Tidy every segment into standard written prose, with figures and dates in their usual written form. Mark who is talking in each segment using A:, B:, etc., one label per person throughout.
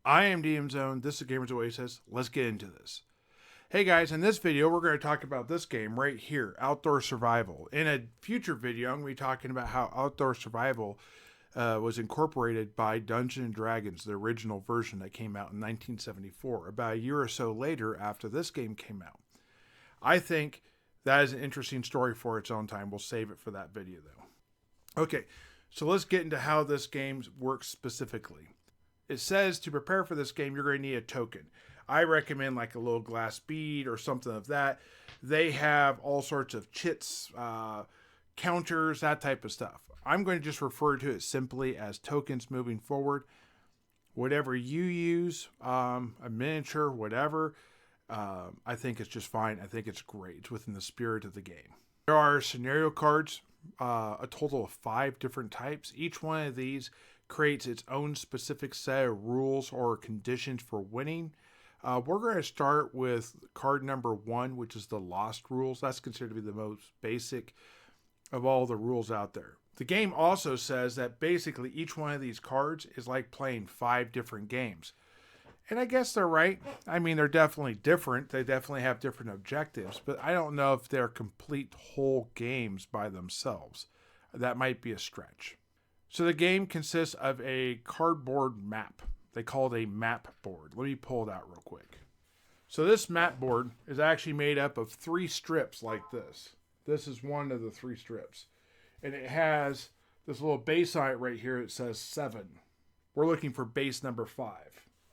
A: I am DM Zone. This is Gamers Oasis. Let's get into this. Hey guys, in this video, we're going to talk about this game right here, Outdoor Survival. In a future video, I'm going to be talking about how Outdoor Survival was incorporated by Dungeons & Dragons, the original version that came out in 1974, about a year or so later after this game came out. I think that is an interesting story for its own time. We'll save it for that video though. Okay, so let's get into how this game works specifically. It says to prepare for this game, you're going to need a token. I recommend like a little glass bead or something of that. They have all sorts of chits, counters, that type of stuff. I'm going to just refer to it simply as tokens moving forward. Whatever you use, a miniature, whatever, I think it's just fine. I think it's great. It's within the spirit of the game. There are scenario cards, a total of 5 different types. Each one of these creates its own specific set of rules or conditions for winning. We're going to start with card number 1, which is the Lost rules. That's considered to be the most basic of all the rules out there. The game also says that basically each one of these cards is like playing 5 different games. And I guess they're right. I mean, they're definitely different. They definitely have different objectives, but I don't know if they're complete whole games by themselves. That might be a stretch. So the game consists of a cardboard map. They call it a map board. Let me pull it out real quick. So this map board is actually made up of 3 strips like this. This is one of the 3 strips. And it has this little base on it right here. It says 7. We're looking for base number 5.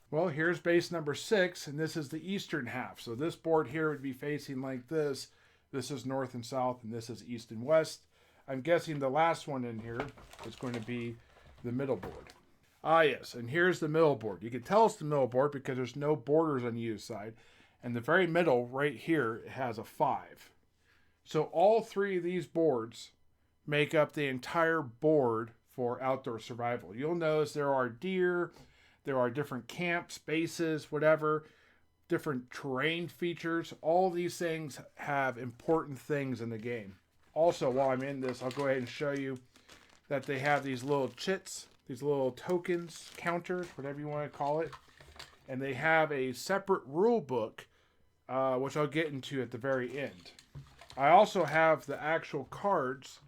A: Well, here's base number 6, and this is the eastern half. So this board here would be facing like this. This is north and south, and this is east and west. I'm guessing the last one in here is going to be the middle board. Ah, yes, and here's the middle board. You can tell it's the middle board because there's no borders on either side. And the very middle, right here, it has a 5. So all 3 of these boards make up the entire board for Outdoor Survival. You'll notice there are deer, there are different camps, bases, whatever, different terrain features. All these things have important things in the game. Also, while I'm in this, I'll go ahead and show you that they have these little chits, these little tokens, counters, whatever you want to call it. And they have a separate rule book, which I'll get into at the very end. I also have the actual cards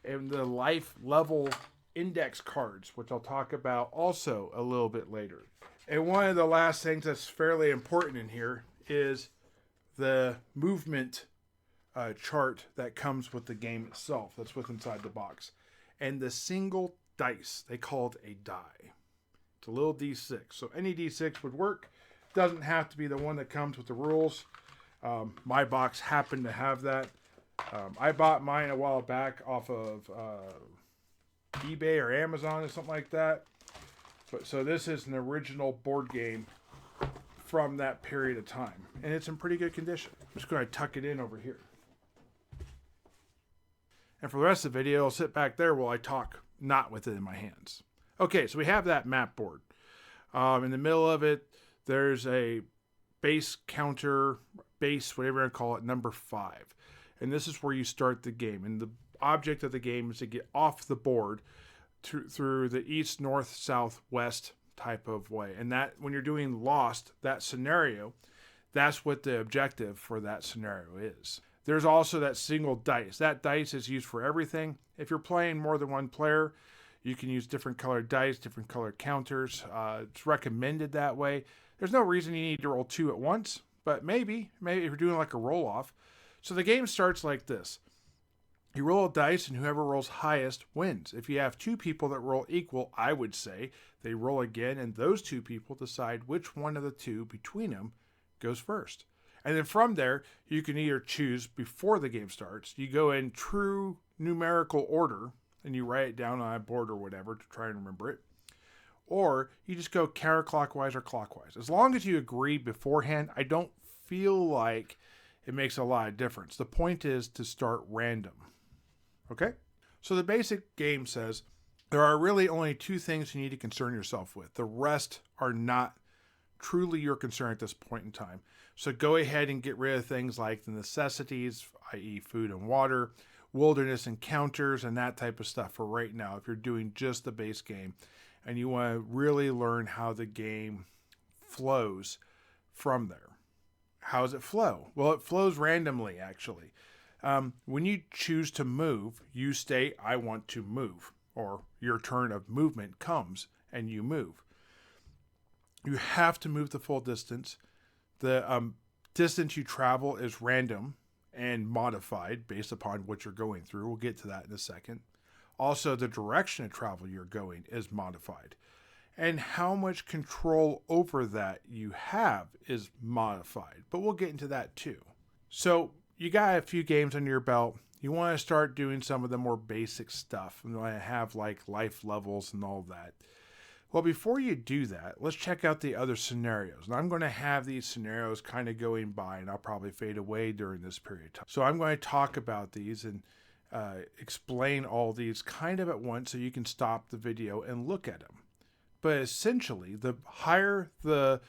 A: and the life level index cards, which I'll talk about also a little bit later. And one of the last things that's fairly important in here is the movement chart that comes with the game itself. That's what's inside the box. And the single dice, they call it a die. It's a little D6. So any D6 would work. Doesn't have to be the one that comes with the rules. My box happened to have that. I bought mine a while back off of eBay or Amazon or something like that. But so this is an original board game from that period of time. And it's in pretty good condition. I'm just going to tuck it in over here. And for the rest of the video, I'll sit back there while I talk, not with it in my hands. Okay, so we have that map board. In the middle of it, there's a base counter, base, whatever you want to call it, number 5. And this is where you start the game. And the object of the game is to get off the board through the east, north, south, west type of way. And that, when you're doing Lost, that scenario, that's what the objective for that scenario is. There's also that single dice. That dice is used for everything. If you're playing more than one player, you can use different colored dice, different colored counters. It's recommended that way. There's no reason you need to roll 2 at once, but maybe if you're doing like a roll-off. So the game starts like this. You roll a dice, and whoever rolls highest wins. If you have 2 people that roll equal, I would say they roll again, and those 2 people decide which one of the 2 between them goes first. And then from there, you can either choose before the game starts. You go in true numerical order, and you write it down on a board or whatever to try and remember it. Or you just go counterclockwise or clockwise. As long as you agree beforehand, I don't feel like it makes a lot of difference. The point is to start random. Okay? So the basic game says there are really only 2 things you need to concern yourself with. The rest are not truly your concern at this point in time. So go ahead and get rid of things like the necessities, i.e. food and water, wilderness encounters, and that type of stuff for right now if you're doing just the base game and you want to really learn how the game flows from there. How does it flow? Well, it flows randomly, actually. When you choose to move, you state, I want to move, or your turn of movement comes and you move. You have to move the full distance. The distance you travel is random and modified based upon what you're going through. We'll get to that in a second. Also, the direction of travel you're going is modified. And how much control over that you have is modified. But we'll get into that too. So you got a few games under your belt. You want to start doing some of the more basic stuff. And I have like life levels and all that. Well, before you do that, let's check out the other scenarios. And I'm going to have these scenarios kind of going by, and I'll probably fade away during this period of time. So I'm going to talk about these and explain all these kind of at once so you can stop the video and look at them. But essentially, the higher the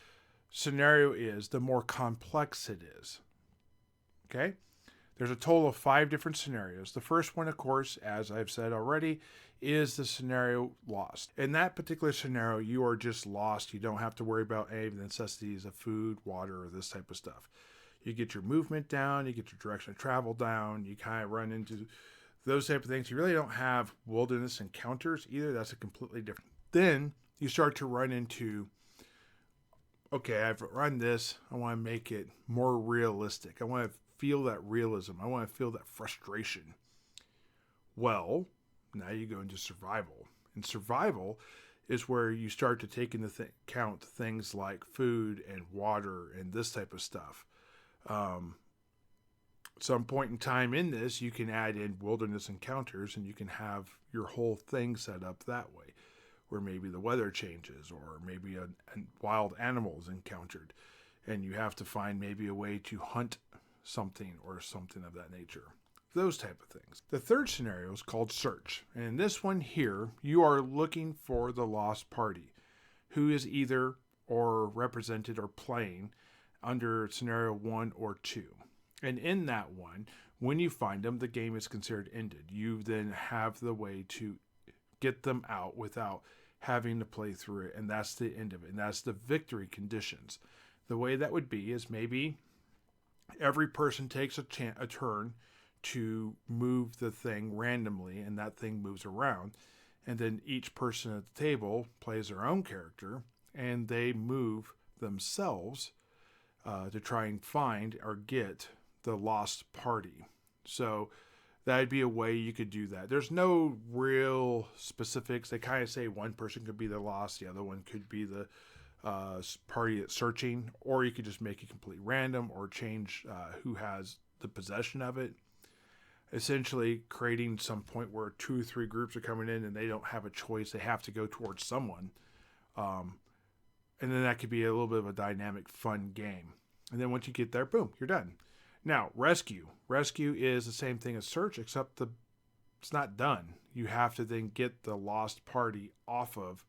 A: scenario is, the more complex it is. Okay? There's a total of 5 different scenarios. The first one, of course, as I've said already, is the scenario lost. In that particular scenario, you are just lost. You don't have to worry about any of the necessities of food, water, or this type of stuff. You get your movement down, you get your direction of travel down, you kind of run into those type of things. You really don't have wilderness encounters either. That's a completely different. Then you start to run into, okay, I've run this. I want to make it more realistic. I want to feel that realism. I want to feel that frustration. Well, now you go into survival. And survival is where you start to take into account things like food and water and this type of stuff. Some point in time in this, you can add in wilderness encounters and you can have your whole thing set up that way, where maybe the weather changes or maybe a wild animal is encountered and you have to find maybe a way to hunt something or something of that nature. Those type of things. The third scenario is called search. And in this one here, you are looking for the lost party who is either or represented or playing under scenario 1 or 2. And in that one, when you find them, the game is considered ended. You then have the way to get them out without having to play through it. And that's the end of it. And that's the victory conditions. The way that would be is maybe every person takes a turn to move the thing randomly, and that thing moves around. And then each person at the table plays their own character, and they move themselves to try and find or get the lost party. So that'd be a way you could do that. There's no real specifics. They kind of say one person could be the lost, the other one could be the party that's searching, or you could just make it completely random or change who has the possession of it. Essentially creating some point where 2 or 3 groups are coming in and they don't have a choice. They have to go towards someone. And then that could be a little bit of a dynamic, fun game. And then once you get there, boom, you're done. Now, rescue. Rescue is the same thing as search, except it's not done. You have to then get the lost party off of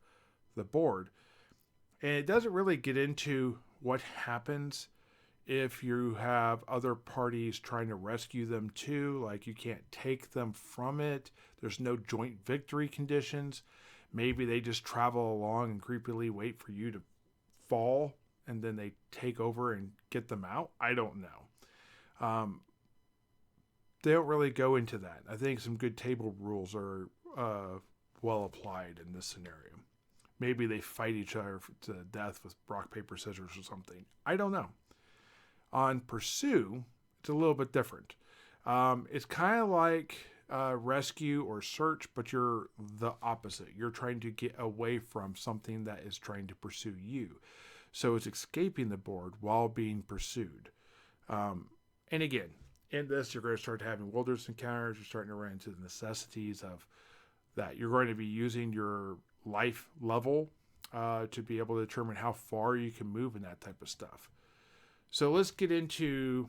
A: the board. And it doesn't really get into what happens if you have other parties trying to rescue them too. Like, you can't take them from it. There's no joint victory conditions. Maybe they just travel along and creepily wait for you to fall and then they take over and get them out. I don't know. They don't really go into that. I think some good table rules are well applied in this scenario. Maybe they fight each other to death with rock, paper, scissors or something. I don't know. On Pursue, it's a little bit different. It's kind of like rescue or search, but you're the opposite. You're trying to get away from something that is trying to pursue you. So it's escaping the board while being pursued. And again, in this, you're going to start having wilderness encounters. You're starting to run into the necessities of that. You're going to be using your life level to be able to determine how far you can move and that type of stuff. So let's get into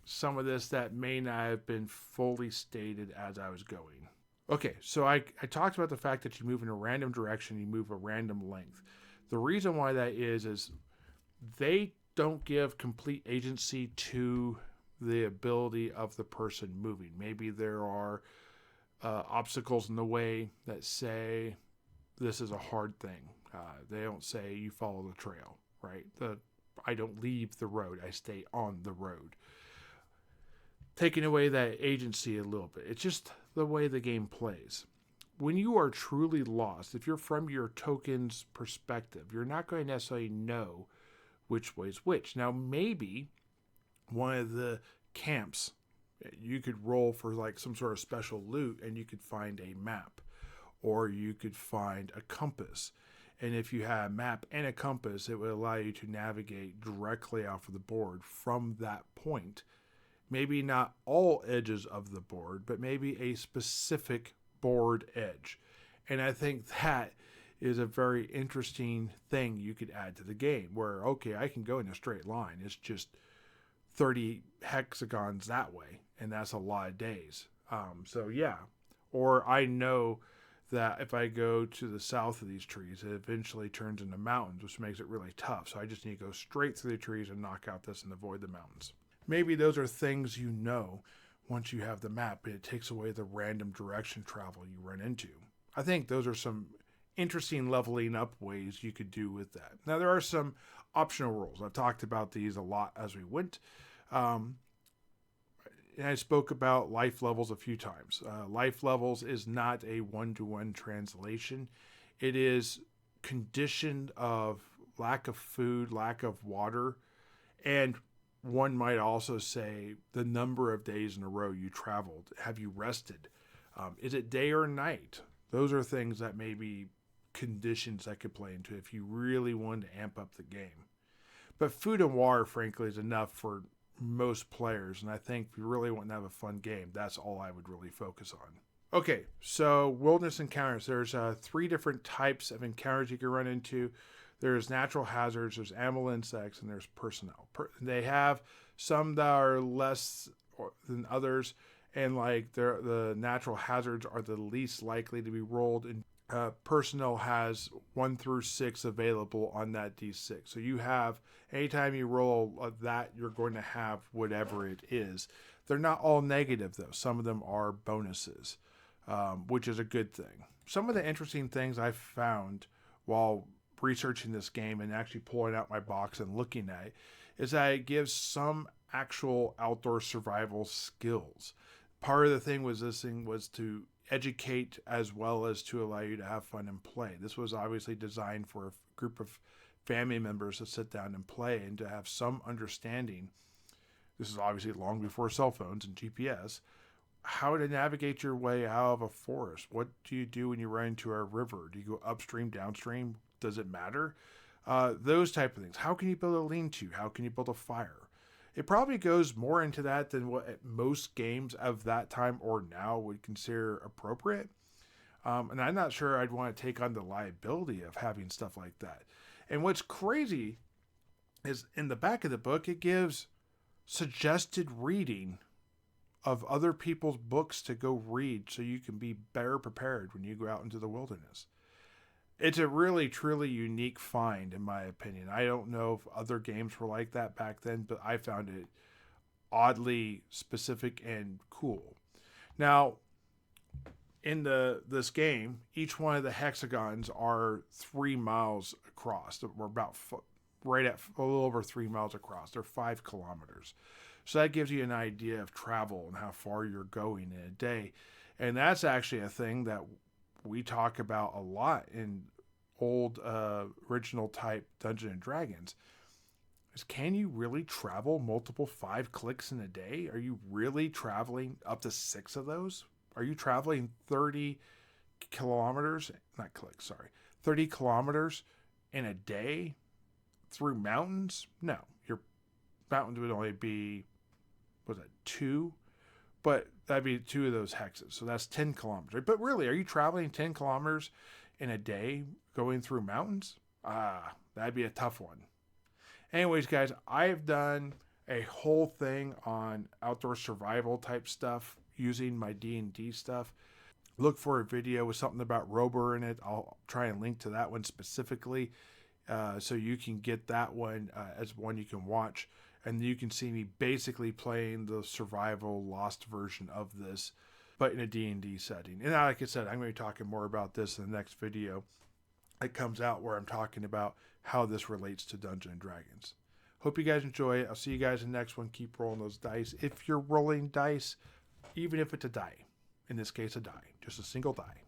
A: some of this that may not have been fully stated as I was going. Okay, so I talked about the fact that you move in a random direction, you move a random length. The reason why that is they don't give complete agency to the ability of the person moving. Maybe there are obstacles in the way that say this is a hard thing. They don't say you follow the trail right? I don't leave the road. I stay on the road. Taking away that agency a little bit. It's just the way the game plays. When you are truly lost, if you're from your token's perspective, you're not going to necessarily know which way's which. Now, maybe one of the camps, you could roll for like some sort of special loot and you could find a map, or you could find a compass. And if you had a map and a compass, it would allow you to navigate directly off of the board from that point. Maybe not all edges of the board, but maybe a specific board edge. And I think that is a very interesting thing you could add to the game, where, okay, I can go in a straight line. It's just 30 hexagons that way, and that's a lot of days. So yeah. Or I know that if I go to the south of these trees, it eventually turns into mountains, which makes it really tough. So I just need to go straight through the trees and knock out this and avoid the mountains. Maybe those are things you know once you have the map, but it takes away the random direction travel you run into. I think those are some interesting leveling up ways you could do with that. Now, there are some optional rules. I've talked about these a lot as we went. And I spoke about life levels a few times. Life levels is not a one-to-one translation. It is conditioned of lack of food, lack of water, and one might also say the number of days in a row you traveled. Have you rested? Is it day or night? Those are things that may be conditions that could play into if you really wanted to amp up the game. But food and water, frankly, is enough for most players. And I think if you really want to have a fun game, that's all I would really focus on. Okay, so wilderness encounters. There's 3 different types of encounters you can run into. There's natural hazards, there's animal insects, and there's personnel. They have some that are less than others, and like the natural hazards are the least likely to be rolled. And personnel has 1 through 6 available on that D6. So you have, anytime you roll that, you're going to have whatever it is. They're not all negative, though. Some of them are bonuses, which is a good thing. Some of the interesting things I found while researching this game and actually pulling out my box and looking at it is that it gives some actual outdoor survival skills. Part of the thing was this thing was to educate as well as to allow you to have fun and play. This was obviously designed for a group of family members to sit down and play and to have some understanding. This is obviously long before cell phones and GPS. How to navigate your way out of a forest. What do you do when you run into a river? Do you go upstream, downstream? Does it matter? Those type of things. How can you build a lean-to? How can you build a fire? It probably goes more into that than what most games of that time or now would consider appropriate. And I'm not sure I'd want to take on the liability of having stuff like that. And what's crazy is in the back of the book, it gives suggested reading of other people's books to go read so you can be better prepared when you go out into the wilderness. It's a really, truly unique find, in my opinion. I don't know if other games were like that back then, but I found it oddly specific and cool. Now, in this game, each one of the hexagons are 3 miles across. We're about right at a little over 3 miles across. They're 5 kilometers. So that gives you an idea of travel and how far you're going in a day. And that's actually a thing that we talk about a lot in old original type Dungeons and Dragons, is can you really travel multiple 5 clicks in a day? Are you really traveling up to 6 of those? Are you traveling 30 kilometers, not clicks, sorry, 30 kilometers in a day through mountains? No, your mountains would only be, was it 2? But that'd be 2 of those hexes. So that's 10 kilometers. But really, are you traveling 10 kilometers in a day going through mountains? That'd be a tough one. Anyways, guys, I've done a whole thing on outdoor survival type stuff using my D&D stuff. Look for a video with something about Rober in it. I'll try and link to that one specifically so you can get that one as one you can watch. And you can see me basically playing the survival lost version of this, but in a D&D setting. And like I said, I'm going to be talking more about this in the next video that comes out, where I'm talking about how this relates to Dungeons and Dragons. Hope you guys enjoy it. I'll see you guys in the next one. Keep rolling those dice. If you're rolling dice, even if it's a die, in this case a die, just a single die.